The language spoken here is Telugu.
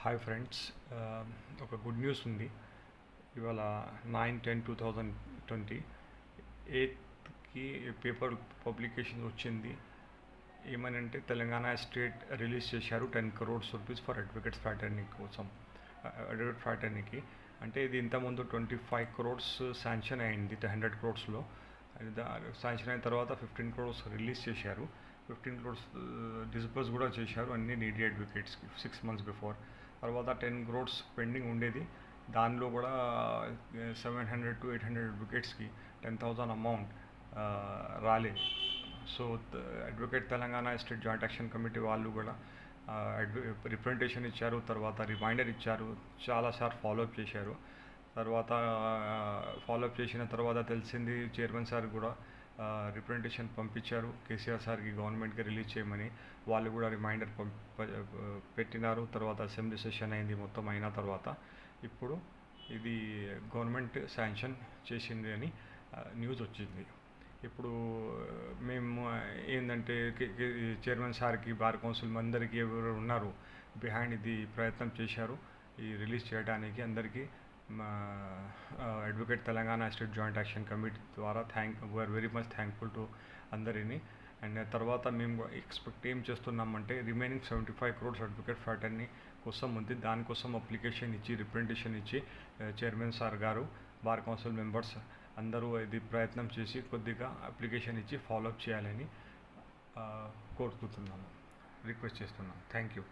హాయ్ ఫ్రెండ్స్, ఒక గుడ్ న్యూస్ ఉంది. ఇవాళ 9/10/2020 8కి పేపర్ పబ్లికేషన్ వచ్చింది. ఏమనంటే తెలంగాణ స్టేట్ రిలీజ్ చేశారు 10 crores రూపీస్ ఫర్ అడ్వకేట్స్ ఫ్రాటర్నీ కోసం. అడ్వకేట్ ఫ్రాటర్నీకి అంటే ఇది ఇంతకుముందు 25 crores శాంక్షన్ అయింది 100 crores. శాంక్షన్ అయిన తర్వాత 15 crores రిలీజ్ చేశారు. 15 crores డిస్బర్స్ కూడా చేశారు అన్ని నీడీ అడ్వకేట్స్కి 6 months బిఫోర్. తర్వాత 10 crores పెండింగ్ ఉండేది. దానిలో కూడా 700 to 800 అడ్వకేట్స్కి 10,000 అమౌంట్ రాలేదు. So advocate Telangana state joint action committee వాళ్ళు కూడా రిప్రజెంటేషన్ ఇచ్చారు, తర్వాత రిమైండర్ ఇచ్చారు, చాలాసార్లు ఫాలోఅప్ చేశారు. తర్వాత ఫాలోఅప్ చేసిన తర్వాత తెలిసింది చైర్మన్ సార్ కూడా రిప్రజెంటేషన్ పంపించారు కేసీఆర్ సార్కి, గవర్నమెంట్కి రిలీజ్ చేయమని. వాళ్ళు కూడా రిమైండర్ పెట్టినారు. తర్వాత అసెంబ్లీ సెషన్ అయింది. మొత్తం అయిన తర్వాత ఇప్పుడు ఇది గవర్నమెంట్ శాంక్షన్ చేసింది అని న్యూస్ వచ్చింది. ఇప్పుడు మేము ఏంటంటే చైర్మన్ సార్కి, బార్ కౌన్సిల్ అందరికీ ఎవరు ఉన్నారు బిహైండ్ ఇది ప్రయత్నం చేశారు ఈ రిలీజ్ చేయడానికి, అందరికీ మా advocate Telangana state joint action committee ద్వారా we are very much thankful to అందరినీ. అండ్ తర్వాత మేము ఎక్స్పెక్ట్ ఏం చేస్తున్నామంటే రిమైనింగ్ 75 crores అడ్వకేట్ ఫ్రాటర్నీ కోసం ఉంది. దానికోసం అప్లికేషన్ ఇచ్చి రిప్రజెంటేషన్ ఇచ్చి చైర్మన్ సార్ గారు, బార్ కౌన్సిల్ మెంబర్స్ అందరూ ఇది ప్రయత్నం చేసి కొద్దిగా అప్లికేషన్ ఇచ్చి ఫాలోఅప్ చేయాలని కోరుకుంటున్నాను, రిక్వెస్ట్ చేస్తున్నాను. Thank you.